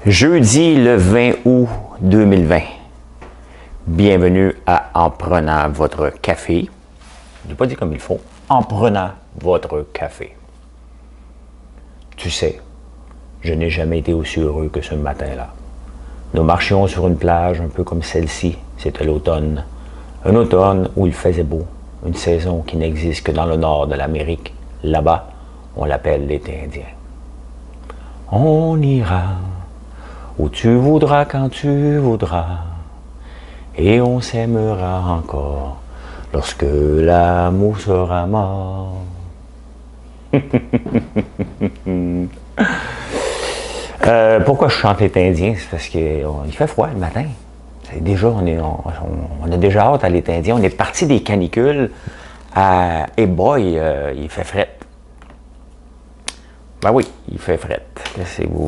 Jeudi le 20 août 2020. Bienvenue à En prenant votre café. Je n'ai pas dit comme il faut. En prenant votre café. Tu sais, je n'ai jamais été aussi heureux que ce matin-là. Nous marchions sur une plage un peu comme celle-ci. C'était l'automne. Un automne où il faisait beau. Une saison qui n'existe que dans le nord de l'Amérique. Là-bas, on l'appelle l'été indien. On ira où tu voudras quand tu voudras, et on s'aimera encore lorsque l'amour sera mort. Pourquoi je chante l'été indien? C'est parce qu'il fait froid le matin. C'est déjà, on a déjà hâte à l'été indien. On est parti des canicules et boy, il fait fret. Ben oui, il fait fret. Qu'est-ce que vous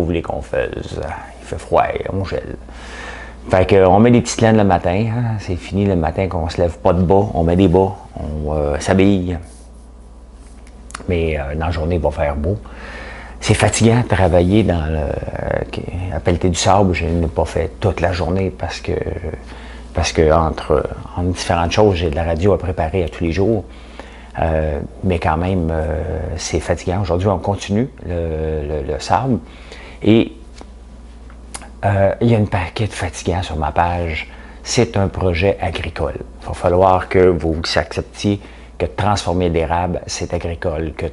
voulez qu'on fasse? Il fait froid, on gèle. Fait qu'on met des petites laines le matin. Hein? C'est fini le matin qu'on se lève pas de bas. On met des bas. On s'habille. Mais dans la journée, il va faire beau. C'est fatigant de travailler dans à pelleter du sable. Je n'ai pas fait toute la journée parce que entre différentes choses, j'ai de la radio à préparer à tous les jours. Mais quand même, c'est fatigant. Aujourd'hui, on continue le sable. Et il y a une paquet de fatigants sur ma page. C'est un projet agricole. Il va falloir que vous acceptiez que de transformer l'érable, c'est agricole. Que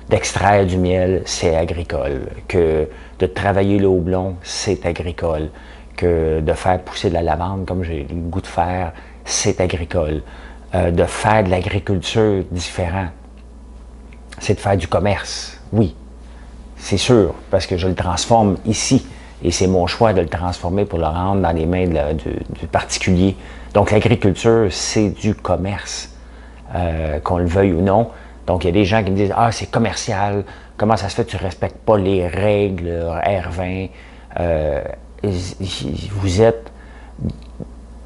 d'extraire du miel, c'est agricole. Que de travailler le houblon, c'est agricole. Que de faire pousser de la lavande, comme j'ai le goût de faire, c'est agricole. De faire de l'agriculture différent, c'est de faire du commerce, oui, c'est sûr, parce que je le transforme ici, et c'est mon choix de le transformer pour le rendre dans les mains du particulier. Donc l'agriculture, c'est du commerce, qu'on le veuille ou non. Donc il y a des gens qui me disent « Ah, c'est commercial, comment ça se fait que tu ne respectes pas les règles R20 ?»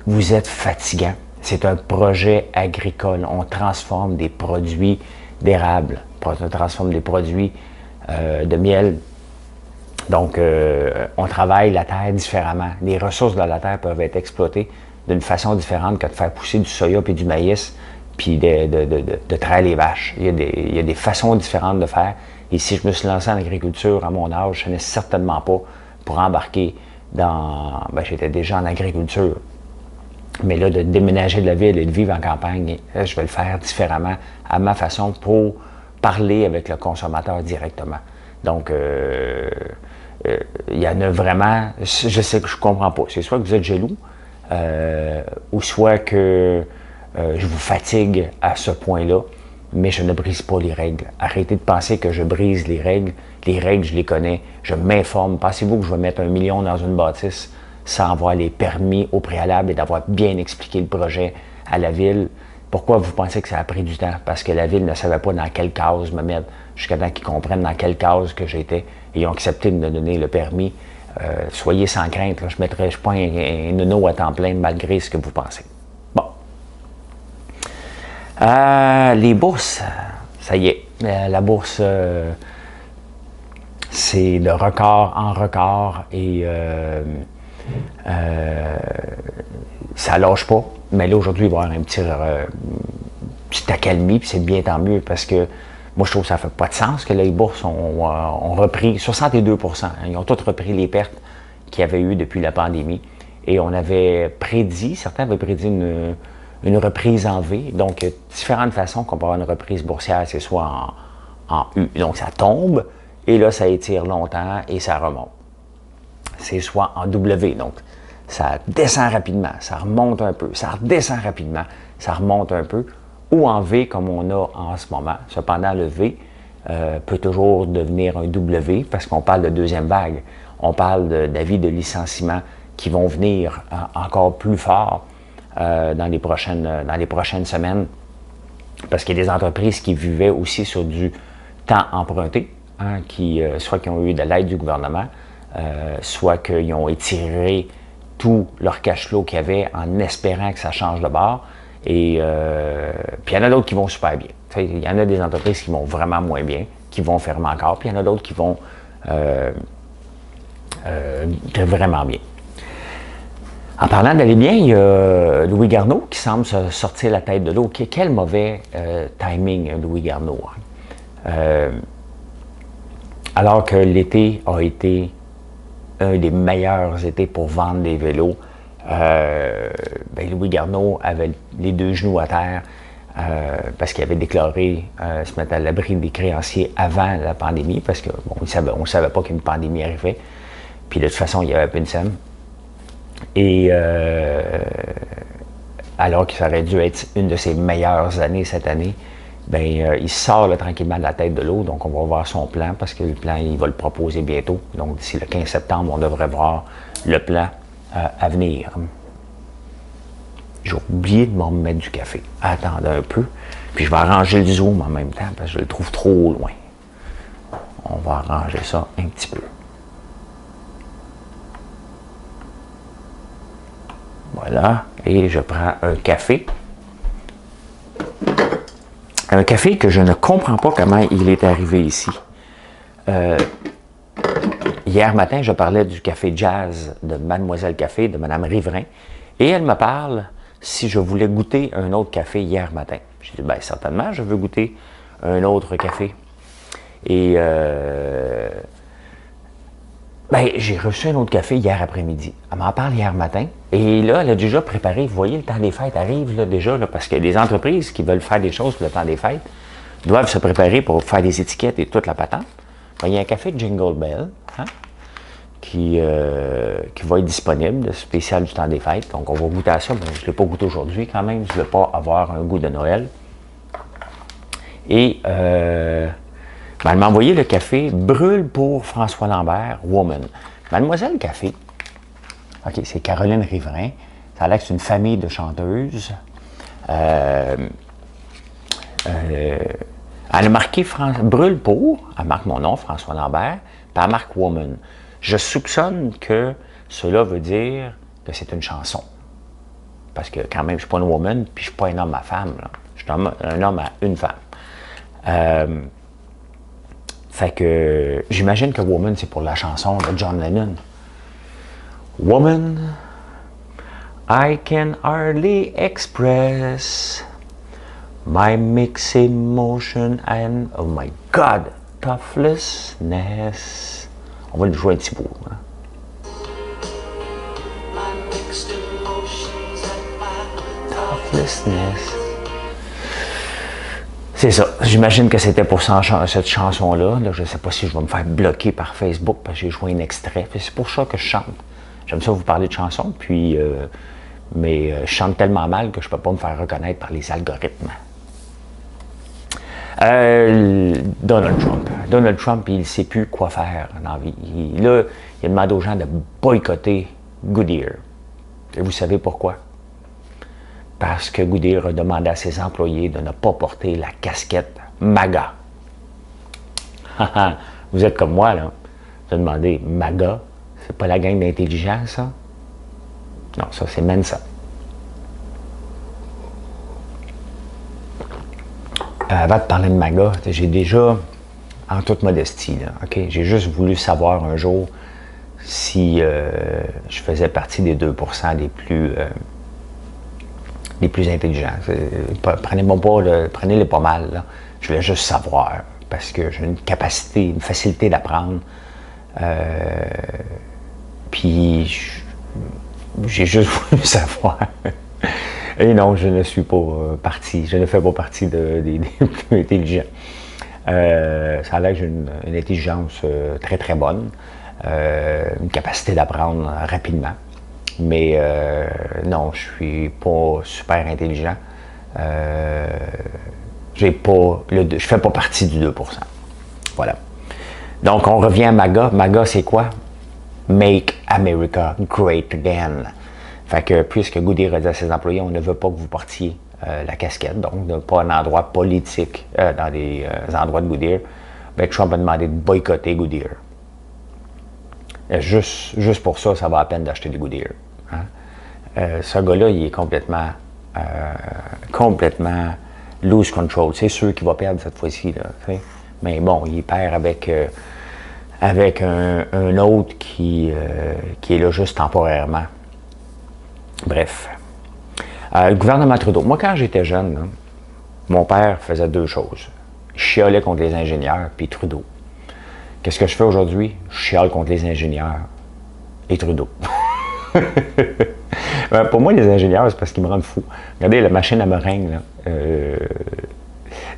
Vous êtes fatigant. C'est un projet agricole. On transforme des produits d'érable, on transforme des produits de miel. Donc, on travaille la terre différemment. Les ressources de la terre peuvent être exploitées d'une façon différente que de faire pousser du soya et du maïs, puis de traire les vaches. Il y a des façons différentes de faire. Et si je me suis lancé en agriculture à mon âge, ce n'est certainement pas pour embarquer dans... j'étais déjà en agriculture. Mais là, de déménager de la ville et de vivre en campagne, je vais le faire différemment, à ma façon, pour parler avec le consommateur directement. Donc, il y en a vraiment, je sais que je ne comprends pas. C'est soit que vous êtes jaloux, ou soit que je vous fatigue à ce point-là, mais je ne brise pas les règles. Arrêtez de penser que je brise les règles. Les règles, je les connais. Je m'informe. Pensez-vous que je vais mettre 1 million dans une bâtisse sans avoir les permis au préalable et d'avoir bien expliqué le projet à la ville? Pourquoi vous pensez que ça a pris du temps? Parce que la ville ne savait pas dans quelle case me mettre, jusqu'à temps qu'ils comprennent dans quelle case que j'étais. Et ils ont accepté de me donner le permis. Soyez sans crainte, là, je ne suis pas un nono à temps plein malgré ce que vous pensez. Bon. Les bourses, ça y est. La bourse, c'est de record en record et ça lâche pas. Mais là, aujourd'hui, il va y avoir un petit accalmie, puis c'est bien tant mieux, parce que moi, je trouve que ça ne fait pas de sens que les bourses ont repris 62%. Ils ont tous repris les pertes qu'il y avait eu depuis la pandémie. Et on avait prédit, certains avaient prédit une reprise en V. Donc, il y a différentes façons qu'on peut avoir une reprise boursière. C'est soit en U, donc ça tombe, et là, ça étire longtemps et ça remonte. C'est soit en W, donc ça descend rapidement, ça remonte un peu, ça redescend rapidement, ça remonte un peu, ou en V comme on a en ce moment. Cependant, le V peut toujours devenir un W parce qu'on parle de deuxième vague. On parle d'avis de licenciement qui vont venir encore plus fort dans les prochaines semaines, parce qu'il y a des entreprises qui vivaient aussi sur du temps emprunté, hein, soit qui ont eu de l'aide du gouvernement, soit qu'ils ont étiré tout leur cash flow qu'il y avait en espérant que ça change de bord. Et puis il y en a d'autres qui vont super bien. Il y en a des entreprises qui vont vraiment moins bien, qui vont fermer encore, puis il y en a d'autres qui vont vraiment bien. En parlant d'aller bien, il y a Louis Garneau qui semble se sortir la tête de l'eau. Quel mauvais timing, Louis Garneau. Alors que l'été a été un des meilleurs étés pour vendre des vélos, Louis Garneau avait les deux genoux à terre parce qu'il avait déclaré se mettre à l'abri des créanciers avant la pandémie, parce qu'on ne savait pas qu'une pandémie arrivait. Puis de toute façon, il n'y avait pas une scène. Et alors que ça aurait dû être une de ses meilleures années cette année, il sort là, tranquillement de la tête de l'eau, donc on va voir son plan, parce que le plan, il va le proposer bientôt. Donc d'ici le 15 septembre, on devrait voir le plan à venir. J'ai oublié de me remettre du café. Attendez un peu. Puis je vais arranger le zoom en même temps, parce que je le trouve trop loin. On va arranger ça un petit peu. Voilà, et je prends un café. Un café que je ne comprends pas comment il est arrivé ici. Hier matin, je parlais du café jazz de Mademoiselle Café, de Mme Riverain, et elle me parle si je voulais goûter un autre café hier matin. J'ai dit, certainement, je veux goûter un autre café. Et j'ai reçu un autre café hier après-midi. Elle m'en parle hier matin. Et là, elle a déjà préparé. Vous voyez, le temps des fêtes arrive là, déjà, là, parce que les entreprises qui veulent faire des choses pour le temps des fêtes doivent se préparer pour faire des étiquettes et toute la patente. Il y a un café de Jingle Bell qui va être disponible, spécial du temps des fêtes. Donc, on va goûter à ça. Je ne l'ai pas goûté aujourd'hui quand même. Je ne veux pas avoir un goût de Noël. Et elle m'a envoyé le café Brûle pour François Lambert, Woman. Mademoiselle Café, OK, c'est Caroline Riverain. Ça a l'air que c'est une famille de chanteuses. Elle a marqué Brûle pour, elle marque mon nom, François Lambert, puis elle marque Woman. Je soupçonne que cela veut dire que c'est une chanson. Parce que quand même, je ne suis pas une woman, puis je ne suis pas un homme à femme. Là. Je suis un homme à une femme. Fait que j'imagine que Woman, c'est pour la chanson de John Lennon. Woman, I can hardly express my mixed emotion and, oh my God, toughlessness. On va le jouer un petit bout. Hein? Toughlessness. C'est ça. J'imagine que c'était pour cette chanson-là. Là, je ne sais pas si je vais me faire bloquer par Facebook parce que j'ai joué un extrait. C'est pour ça que je chante. J'aime ça vous parler de chansons, puis, mais je chante tellement mal que je ne peux pas me faire reconnaître par les algorithmes. Donald Trump. Donald Trump, il ne sait plus quoi faire dans la vie. Il a demandé aux gens de boycotter Goodyear. Et vous savez pourquoi? Parce que Goodyear a demandé à ses employés de ne pas porter la casquette MAGA. Vous êtes comme moi, là. Vous avez demandé MAGA, c'est pas la gang d'intelligents, ça? Non, ça, c'est Mensa. Avant de parler de MAGA, j'ai déjà, en toute modestie, là, OK, j'ai juste voulu savoir un jour si je faisais partie des 2% les plus intelligents. Prenez-les pas mal. Là. Je voulais juste savoir, parce que j'ai une capacité, une facilité d'apprendre. Puis, j'ai juste voulu savoir. Et non, je ne suis pas partie, je ne fais pas partie des plus intelligents. Ça a l'air que j'ai une intelligence très, très bonne, une capacité d'apprendre rapidement. Mais non, je suis pas super intelligent. Je fais pas partie du 2%. Voilà. Donc, on revient à MAGA. MAGA, c'est quoi? Make America Great Again. Fait que, puisque Goodyear a dit à ses employés, on ne veut pas que vous portiez la casquette, donc pas un endroit politique dans les endroits de Goodyear, Trump a demandé de boycotter Goodyear. Juste pour ça, ça va à peine d'acheter des Goodyear. Hein? Ce gars-là, il est complètement lose control. C'est sûr qu'il va perdre cette fois-ci. Là, mais bon, il perd avec avec un autre qui est là juste temporairement. Bref. Le gouvernement Trudeau. Moi, quand j'étais jeune, là, mon père faisait deux choses. Je chialais contre les ingénieurs, puis Trudeau. Qu'est-ce que je fais aujourd'hui? Je chiale contre les ingénieurs et Trudeau. Pour moi, les ingénieurs, c'est parce qu'ils me rendent fou. Regardez, la machine à meringue, là,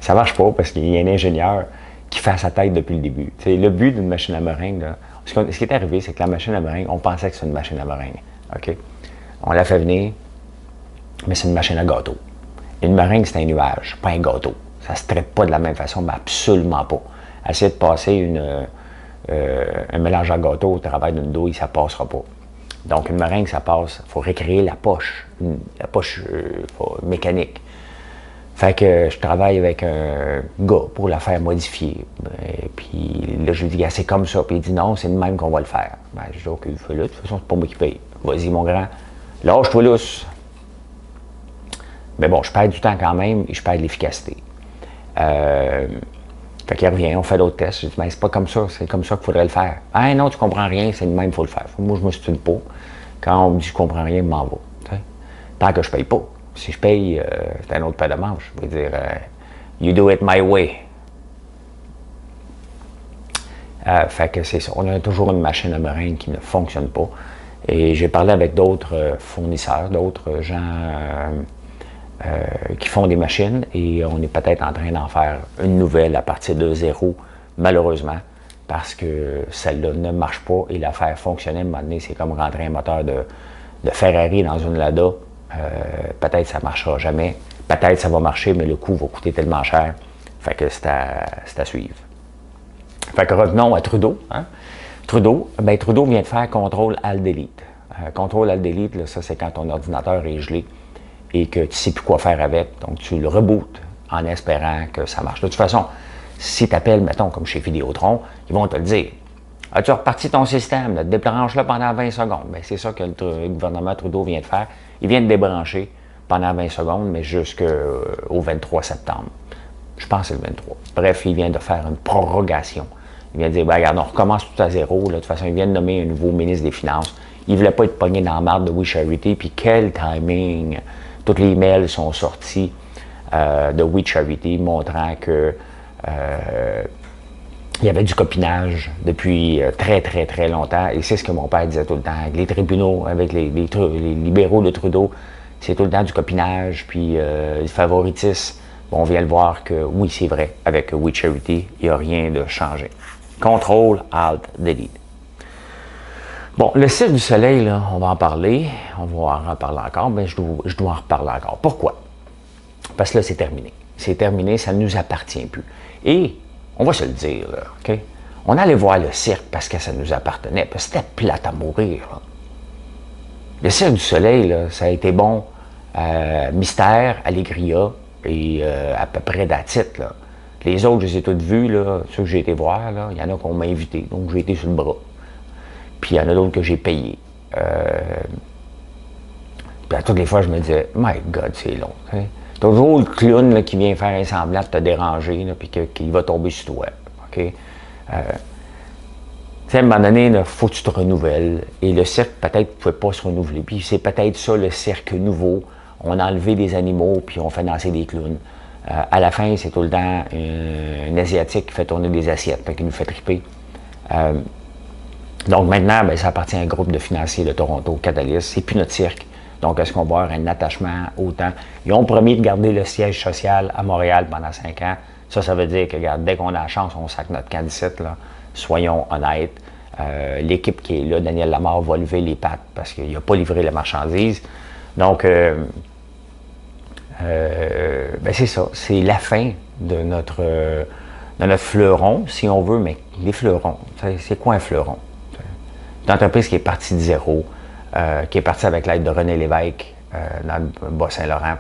ça marche pas parce qu'il y a un ingénieur qui fait sa tête depuis le début. T'sais, le but d'une machine à meringue, là, ce qui est arrivé, c'est que la machine à meringue, on pensait que c'était une machine à meringue. OK? On l'a fait venir, mais c'est une machine à gâteau. Une meringue, c'est un nuage, pas un gâteau. Ça ne se traite pas de la même façon, mais absolument pas. Essayer de passer un mélange à gâteau au travail d'une douille, ça ne passera pas. Donc, une meringue, ça passe. Il faut recréer la poche mécanique. Fait que je travaille avec un gars pour la faire modifier. Puis là, je lui dis, c'est comme ça. Puis il dit, non, c'est de même qu'on va le faire. Ben, je dis, OK, fais-le. De toute façon, c'est pas moi qui paye. Vas-y, mon grand. Lâche-toi lousse. Mais bon, je perds du temps quand même et je perds de l'efficacité. Fait qu'il revient, on fait d'autres tests. Je dis, mais c'est pas comme ça, c'est comme ça qu'il faudrait le faire. Ah non, tu comprends rien, c'est de même qu'il faut le faire. Moi, je me stune pas. Quand on me dit je comprends rien, je m'en vais. T'sais. Tant que je paye pas. Si je paye, c'est un autre paire de manche. Je vais dire, you do it my way. Fait que c'est ça. On a toujours une machine à meringue qui ne fonctionne pas. Et j'ai parlé avec d'autres fournisseurs, d'autres gens qui font des machines et on est peut-être en train d'en faire une nouvelle à partir de zéro, malheureusement, parce que celle-là ne marche pas et la faire fonctionner à un moment donné, c'est comme rentrer un moteur de Ferrari dans une Lada. Peut-être ça ne marchera jamais, peut-être ça va marcher, mais le coût va coûter tellement cher. Fait que c'est à suivre. Fait que revenons à Trudeau. Hein? Trudeau vient de faire Ctrl-Alt-Delete. Ctrl-Alt-Delete, ça c'est quand ton ordinateur est gelé et que tu ne sais plus quoi faire avec. Donc, tu le rebootes en espérant que ça marche. De toute façon, si tu appelles, mettons, comme chez Vidéotron, ils vont te le dire. As-tu reparti ton système? Débranche-le pendant 20 secondes. Bien, c'est ça que le gouvernement Trudeau vient de faire. Il vient de débrancher pendant 20 secondes, mais jusqu'au 23 septembre. Je pense que c'est le 23. Bref, il vient de faire une prorogation. Il vient de dire, ben, regarde, on recommence tout à zéro. Là. De toute façon, il vient de nommer un nouveau ministre des Finances. Il ne voulait pas être pogné dans la marde de We Charity. Puis quel timing! Tous les emails sont sortis de We Charity montrant que il y avait du copinage depuis très, très, très longtemps. Et c'est ce que mon père disait tout le temps. Avec les tribunaux, avec les libéraux de Trudeau, c'est tout le temps du copinage, puis du favoritisme. Bon, on vient le voir que oui, c'est vrai. Avec We Charity, il n'y a rien de changé. Ctrl-Alt-Delete. Bon, le Cirque du Soleil, là, on va en parler. On va en reparler encore, mais je dois en reparler encore. Pourquoi? Parce que là, c'est terminé. C'est terminé, ça ne nous appartient plus. Et, on va se le dire, là, OK? On allait voir le cirque parce que ça nous appartenait, parce que c'était plate à mourir, là. Le Cirque du Soleil, là, ça a été bon. Mystère, Allégria et à peu près d'attitude, là. Les autres, je les ai toutes vus, là, ceux que j'ai été voir, là, il y en a qu'on m'a invité, donc j'ai été sur le bras. Puis il y en a d'autres que j'ai payés. Puis à toutes les fois, je me disais, my God, c'est long. T'sais. Toujours le clown là, qui vient faire un semblant de te déranger, là, puis qu'il va tomber sur toi. Okay? À un moment donné, il faut que tu te renouvelles. Et le cirque, peut-être, ne pouvait pas se renouveler. Puis c'est peut-être ça, le cirque nouveau. On a enlevé des animaux, puis on fait danser des clowns. À la fin, c'est tout le temps un Asiatique qui fait tourner des assiettes, qui nous fait triper. Donc maintenant, ben, ça appartient à un groupe de financiers de Toronto, Catalyst. C'est plus notre cirque. Donc, est-ce qu'on va avoir un attachement au temps? Ils ont promis de garder le siège social à Montréal pendant 5 ans. Ça veut dire que, regarde, dès qu'on a la chance, on sac notre candidat, là. Soyons honnêtes. L'équipe qui est là, Daniel Lamarre, va lever les pattes parce qu'il n'a pas livré la marchandise. Donc, ben c'est ça. C'est la fin de notre fleuron, si on veut, mais les fleurons, c'est quoi un fleuron? Une entreprise qui est partie de zéro, qui est partie avec l'aide de René Lévesque dans le Bas-Saint-Laurent.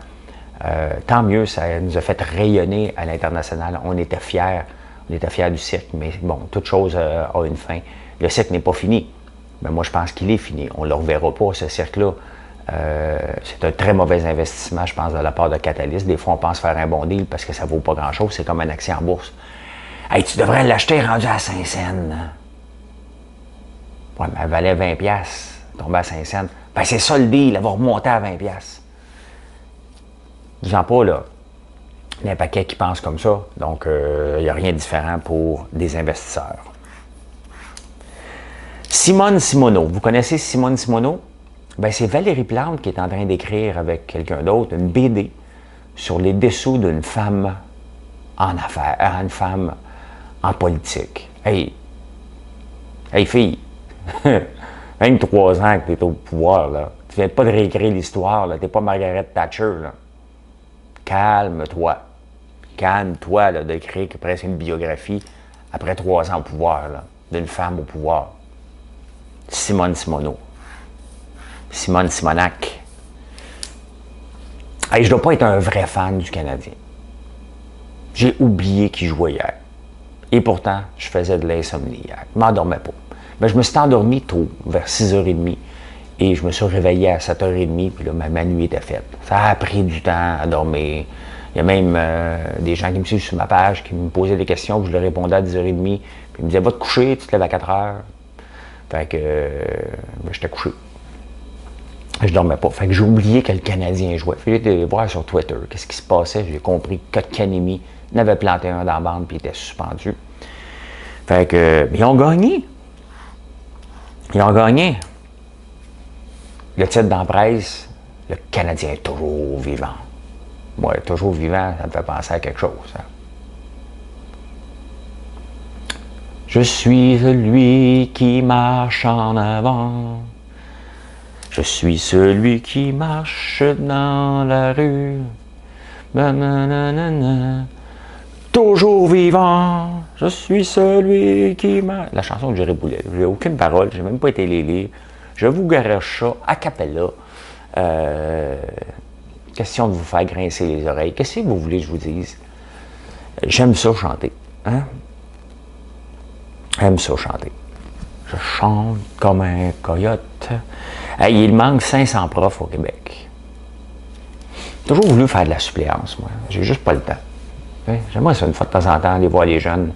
Tant mieux, ça nous a fait rayonner à l'international. On était fiers du cirque, mais bon, toute chose a une fin. Le cirque n'est pas fini, mais moi je pense qu'il est fini. On ne le reverra pas, ce cirque-là. C'est un très mauvais investissement, je pense, de la part de Catalyst. Des fois, on pense faire un bon deal parce que ça ne vaut pas grand-chose. C'est comme un action en bourse. Hey, tu devrais l'acheter rendu à 5 cents. Ouais, mais elle valait 20 piastres, tombée à 5 cents. Ben, c'est ça le deal, elle va remonter à 20 piastres. Disons pas, là, il y a un paquet qui pense comme ça, donc il n'y a rien de différent pour des investisseurs. Simone Simoneau. Vous connaissez Simone Simoneau? Ben, c'est Valérie Plante qui est en train d'écrire avec quelqu'un d'autre une BD sur les dessous d'une femme en affaires, une femme en politique. Hey fille, 23 ans que tu es au pouvoir, là. Tu viens pas de réécrire l'histoire, là. T'es pas Margaret Thatcher, là. Calme-toi. Calme-toi, là, d'écrire presque une biographie après 3 ans au pouvoir, là, d'une femme au pouvoir. Simone Simoneau. Simone Simonac. Hey, je dois pas être un vrai fan du Canadien. J'ai oublié qui jouait hier. Et pourtant, je faisais de l'insomnie hier. Je m'endormais pas. Mais je me suis endormi tôt, vers 6h30. Et je me suis réveillé à 7h30, puis là, ma nuit était faite. Ça a pris du temps à dormir. Il y a même des gens qui me suivent sur ma page, qui me posaient des questions, puis je leur répondais à 10h30. Puis ils me disaient, va te coucher, tu te lèves à 4h. Fait que j'étais couché. Je dormais pas. Fait que j'ai oublié que le Canadien jouait. Fait que j'ai été voir sur Twitter qu'est-ce qui se passait. J'ai compris que Kotkaniemi n'avait planté un dans la bande puis il était suspendu. Fait que, ils ont gagné. Ils ont gagné. Le titre dans la presse, le Canadien est toujours vivant. Moi, toujours vivant, ça me fait penser à quelque chose. Hein. Je suis celui qui marche en avant. Je suis celui qui marche dans la rue. Nanana. Toujours vivant. Je suis celui qui marche. La chanson de Jerry Boulet. J'ai aucune parole. J'ai même pas été les lire. Je vous garoche ça a cappella. Question de vous faire grincer les oreilles. Qu'est-ce que vous voulez que je vous dise? J'aime ça chanter. Hein? J'aime ça chanter. Je chante comme un coyote. Hey, il manque 500 profs au Québec. J'ai toujours voulu faire de la suppléance, moi. J'ai juste pas le temps. J'aimerais ça une fois de temps en temps, aller voir les jeunes,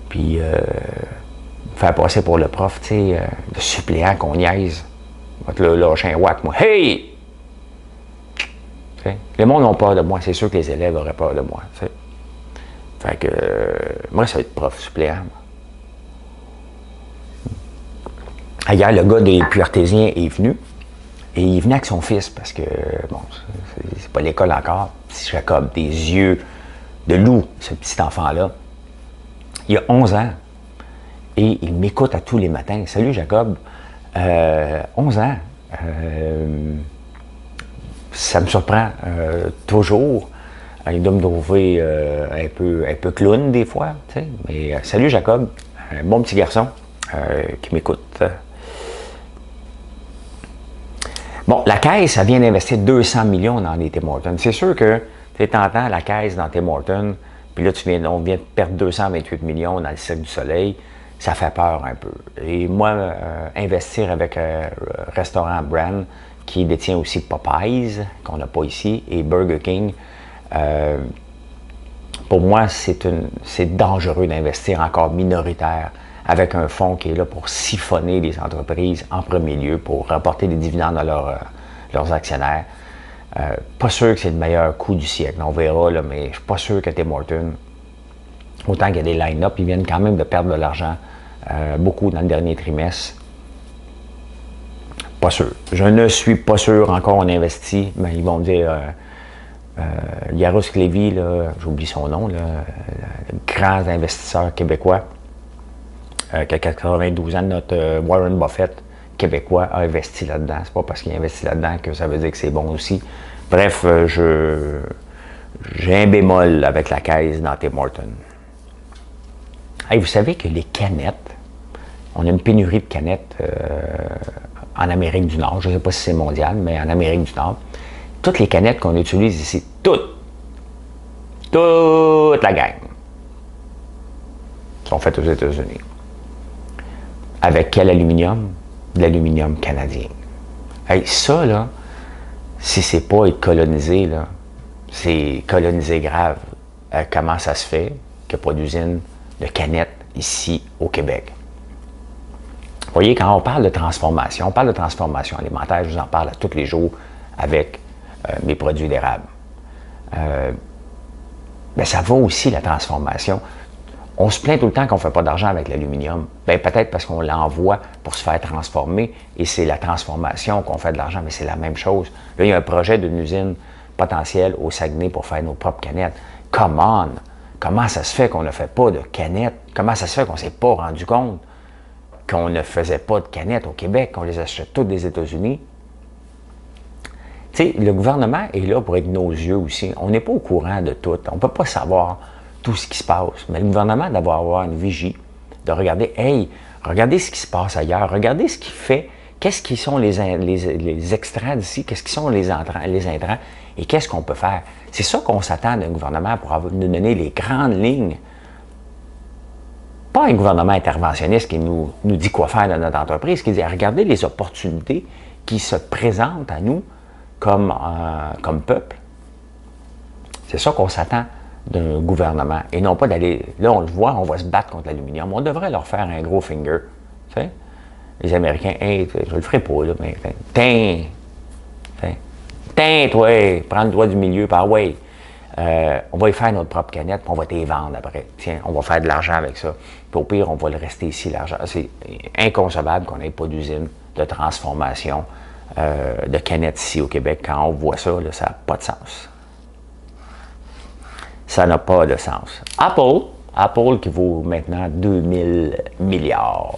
puis faire passer pour le prof, tu sais, le suppléant qu'on niaise. Va te lâcher un whack, moi. Hey! T'sais, les mondes ont peur de moi. C'est sûr que les élèves auraient peur de moi. T'sais. Fait que moi, ça va être prof suppléant. Hier, le gars des puits artésiens est venu. Et il venait avec son fils parce que, bon, c'est pas l'école encore. Petit Jacob, des yeux de loup, ce petit enfant-là. Il a 11 ans. Et il m'écoute à tous les matins. Salut Jacob. 11 ans. Ça me surprend toujours. Il doit me trouver un peu clown des fois. T'sais. Mais salut Jacob. Un bon petit garçon qui m'écoute. Bon, la Caisse, elle vient d'investir 200 millions dans les Tim Hortons. C'est sûr que tu t'entends la Caisse dans Tim Hortons, puis là, on vient de perdre 228 millions dans le Cirque du Soleil. Ça fait peur un peu. Et moi, investir avec Restaurant Brand, qui détient aussi Popeyes, qu'on n'a pas ici, et Burger King, pour moi, c'est dangereux d'investir encore minoritaire avec un fonds qui est là pour siphonner les entreprises en premier lieu, pour rapporter des dividendes à leurs actionnaires. Pas sûr que c'est le meilleur coup du siècle, on verra, là, mais je suis pas sûr que Tim Hortons, autant qu'il y a des line-up, ils viennent quand même de perdre de l'argent, beaucoup dans le dernier trimestre. Pas sûr. Je ne suis pas sûr encore on investit, mais ils vont me dire Yaroslav Levy, j'oublie son nom, là, le grand investisseur québécois, qui a 92 ans, notre Warren Buffett québécois a investi là-dedans. C'est pas parce qu'il a investi là-dedans que ça veut dire que c'est bon aussi. Bref, j'ai un bémol avec la Caisse dans Tim Hortons. Hey, vous savez que les canettes, on a une pénurie de canettes en Amérique du Nord. Je ne sais pas si c'est mondial, mais en Amérique du Nord. Toutes les canettes qu'on utilise ici, toute la gang, sont faites aux États-Unis. Avec quel aluminium? De l'aluminium canadien. Hey, ça, là, si c'est pas être colonisé, là, c'est colonisé grave. Comment ça se fait qu'il n'y a pas d'usine de canettes ici au Québec? voyez, quand on parle de transformation alimentaire, je vous en parle à tous les jours avec mes produits d'érable. Ben, ça va aussi la transformation. On se plaint tout le temps qu'on ne fait pas d'argent avec l'aluminium. Bien, peut-être parce qu'on l'envoie pour se faire transformer et c'est la transformation qu'on fait de l'argent, mais c'est la même chose. Là, il y a un projet d'une usine potentielle au Saguenay pour faire nos propres canettes. Come on! Comment ça se fait qu'on ne fait pas de canettes? Comment ça se fait qu'on ne s'est pas rendu compte qu'on ne faisait pas de canettes au Québec, qu'on les achetait toutes des États-Unis? Tu sais, le gouvernement est là pour être nos yeux aussi. On n'est pas au courant de tout. On ne peut pas savoir tout ce qui se passe. Mais le gouvernement doit avoir une vigie, de regarder, hey, regardez ce qui se passe ailleurs, regardez ce qu'il fait, qu'est-ce qui sont les extraits d'ici, qu'est-ce qui sont les intrants et qu'est-ce qu'on peut faire. C'est ça qu'on s'attend d'un gouvernement pour nous donner les grandes lignes. Pas un gouvernement interventionniste qui nous dit quoi faire dans notre entreprise, qui dit regardez les opportunités qui se présentent à nous comme peuple. C'est ça qu'on s'attend d'un gouvernement. Et non pas d'aller, là on le voit, on va se battre contre l'aluminium. On devrait leur faire un gros finger. Tu sais? Les Américains, hey, je le ferai pas, là, mais tiens, toi, prends le doigt du milieu, par ouais. On va y faire notre propre canette, puis on va t'y vendre après. Tiens, on va faire de l'argent avec ça. Puis au pire, on va le rester ici, l'argent. C'est inconcevable qu'on n'ait pas d'usine de transformation de canettes ici au Québec. Quand on voit ça, là, ça n'a pas de sens. Ça n'a pas de sens. Apple qui vaut maintenant 2000 milliards.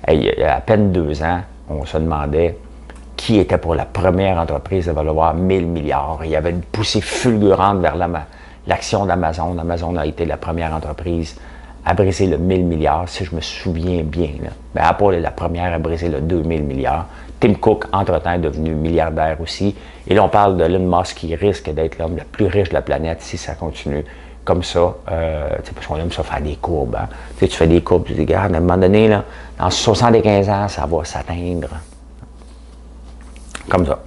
Il y a à peine 2 ans, on se demandait qui était pour la première entreprise à valoir 1000 milliards. Il y avait une poussée fulgurante vers l'action d'Amazon. Amazon a été la première entreprise à briser le 1000 milliards, si je me souviens bien. Ben, Apple est la première à briser le 2000 milliards. Tim Cook, entre-temps, est devenu milliardaire aussi. Et là, on parle de Elon Musk qui risque d'être l'homme le plus riche de la planète si ça continue comme ça. Parce qu'on aime ça faire des courbes. Hein? Tu fais des courbes, tu dis, regarde, à un moment donné, là, dans 75 ans, ça va s'atteindre. Comme ça.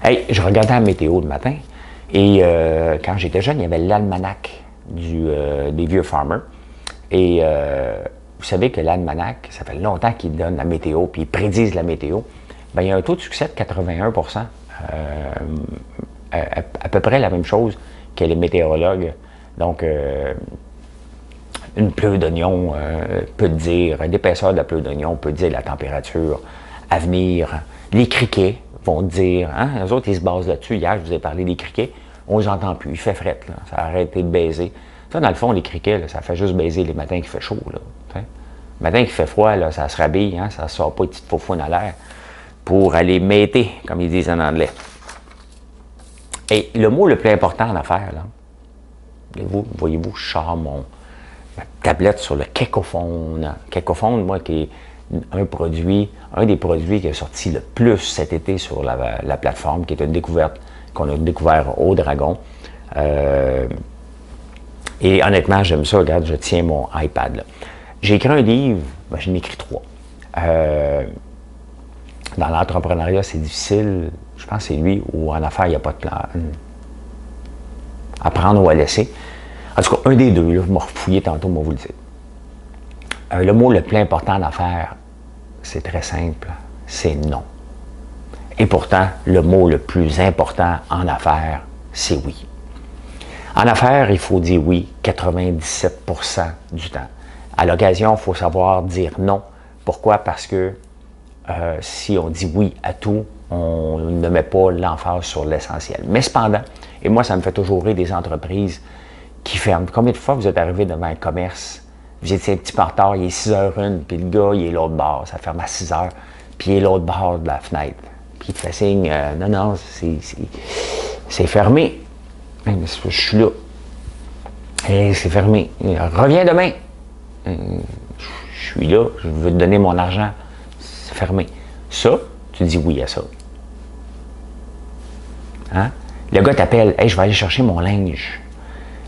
Hey, je regardais la météo le matin et quand j'étais jeune, il y avait l'almanach des vieux farmers. Et vous savez que l'almanach, ça fait longtemps qu'ils donnent la météo puis ils prédisent la météo. Bien, il y a un taux de succès de 81 à peu près la même chose que les météorologues. Donc, une pleure d'oignon peut dire, l'épaisseur de la pleure d'oignon peut dire la température à venir. Les criquets vont dire, hein, eux autres, ils se basent là-dessus. Hier, je vous ai parlé des criquets. On ne les entend plus. Il fait fret, là. Ça a arrêté de baiser. Ça, dans le fond, les criquets, là, ça fait juste baiser les matins qu'il fait chaud. Là, le matin qu'il fait froid, là, ça se rhabille, hein, ça ne sort pas de petite faufoune à l'air pour aller mêter, comme ils disent en anglais. Et le mot le plus important en affaires, là, voyez-vous, je sors ma tablette sur le Kekophone. Kekophone, moi, qui est un des produits qui est sorti le plus cet été sur la plateforme, qui est une découverte qu'on a découvert au Dragon. Et honnêtement, j'aime ça. Regarde, je tiens mon iPad là. J'ai écrit un livre, ben, j'en ai écrit 3. Dans l'entrepreneuriat, c'est difficile. Je pense que c'est lui ou en affaires, il n'y a pas de plan. À prendre ou à laisser. En tout cas, un des deux, là, je m'en refouillé tantôt, moi vous le dire. Le mot le plus important en affaires, c'est très simple, c'est non. Et pourtant, le mot le plus important en affaires, c'est oui. En affaires, il faut dire oui 97% du temps. À l'occasion, il faut savoir dire non. Pourquoi? Parce que si on dit oui à tout, on ne met pas l'emphase sur l'essentiel. Mais cependant, et moi, ça me fait toujours rire des entreprises qui ferment. Combien de fois vous êtes arrivé devant un commerce, vous étiez un petit peu en retard, il est 6h01, puis le gars, il est l'autre bord, ça ferme à 6h, puis il est l'autre bord de la fenêtre. Puis il te fait signe, non, c'est fermé. Je suis là. Et c'est fermé. Reviens demain. Je suis là, je veux te donner mon argent. C'est fermé. Ça, tu dis oui à ça. Hein? Le gars t'appelle, hey, je vais aller chercher mon linge.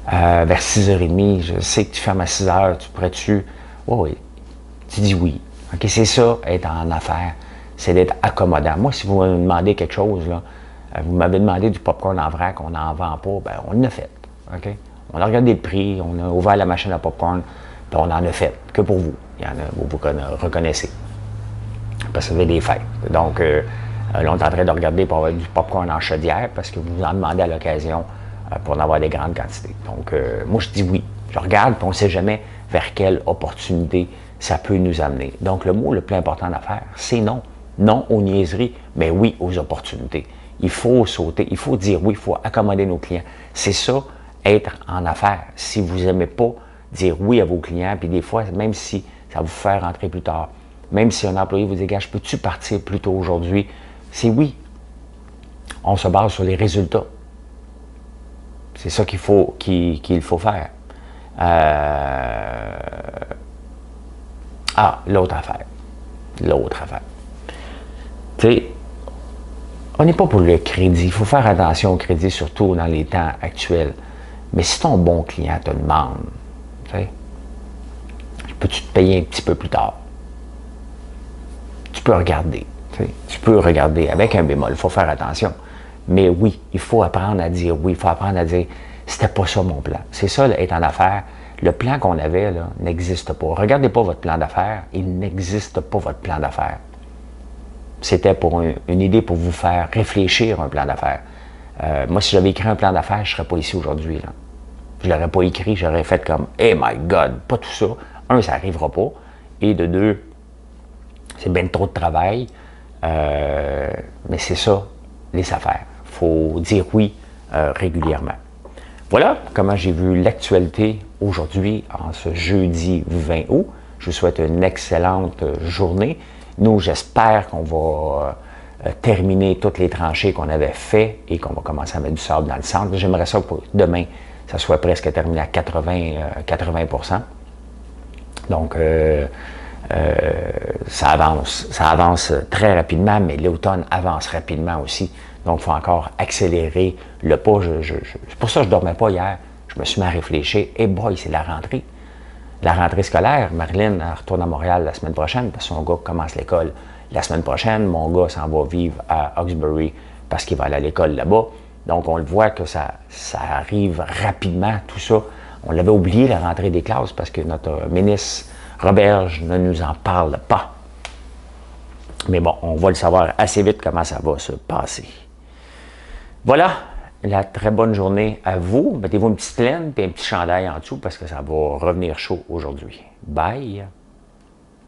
Vers 6h30, je sais que tu fermes à 6h, tu pourrais-tu? Oui. Tu dis oui. OK, c'est ça, être en affaires. C'est d'être accommodant. Moi, si vous me demandez quelque chose, là, vous m'avez demandé du popcorn en vrac, on n'en vend pas, ben on l'a fait. OK? On a regardé le prix, on a ouvert la machine à popcorn, puis on en a fait, que pour vous. Il y en a, vous reconnaissez. parce que ça fait des fêtes. Donc, là, on est en train de regarder pour avoir du popcorn en chaudière parce que vous en demandez à l'occasion pour en avoir des grandes quantités. Donc, moi, je dis oui. Je regarde, puis on ne sait jamais vers quelle opportunité ça peut nous amener. Donc, le mot le plus important à faire, c'est non. Non aux niaiseries, mais oui aux opportunités. Il faut sauter, il faut dire oui, il faut accommoder nos clients. C'est ça, être en affaires. Si vous n'aimez pas dire oui à vos clients, puis des fois, même si ça vous fait rentrer plus tard, même si un employé vous dit, gars, peux-tu partir plus tôt aujourd'hui? C'est oui. On se base sur les résultats. C'est ça qu'il faut faire. L'autre affaire. Tu sais, on n'est pas pour le crédit. Il faut faire attention au crédit, surtout dans les temps actuels. Mais si ton bon client te demande, tu sais, peux-tu te payer un petit peu plus tard? Tu peux regarder. Tu peux regarder avec un bémol. Il faut faire attention. Mais oui, il faut apprendre à dire oui. Il faut apprendre à dire, c'était pas ça mon plan. C'est ça, là, être en affaires. Le plan qu'on avait, là, n'existe pas. Regardez pas votre plan d'affaires. Il n'existe pas votre plan d'affaires. C'était pour une idée pour vous faire réfléchir un plan d'affaires. Moi, si j'avais écrit un plan d'affaires, je ne serais pas ici aujourd'hui. Là. Je ne l'aurais pas écrit, j'aurais fait comme « Hey my God! » Pas tout ça. Un, ça n'arrivera pas. Et de deux, c'est bien trop de travail. Mais c'est ça, les affaires. Il faut dire oui régulièrement. Voilà comment j'ai vu l'actualité aujourd'hui, en ce jeudi 20 août. Je vous souhaite une excellente journée. Nous, j'espère qu'on va terminer toutes les tranchées qu'on avait fait et qu'on va commencer à mettre du sable dans le centre. J'aimerais ça que demain, ça soit presque terminé à 80%. Donc, ça avance très rapidement, mais l'automne avance rapidement aussi. Donc, il faut encore accélérer le pas. C'est pour ça que je ne dormais pas hier. Je me suis mis à réfléchir. Et boy, c'est la rentrée. La rentrée scolaire, Marilyn retourne à Montréal la semaine prochaine parce que son gars commence l'école la semaine prochaine. Mon gars s'en va vivre à Hawkesbury parce qu'il va aller à l'école là-bas. Donc, on le voit que ça arrive rapidement, tout ça. On l'avait oublié, la rentrée des classes, parce que notre ministre Roberge ne nous en parle pas. Mais bon, on va le savoir assez vite comment ça va se passer. Voilà, la très bonne journée à vous. Mettez-vous une petite laine et un petit chandail en dessous parce que ça va revenir chaud aujourd'hui. Bye!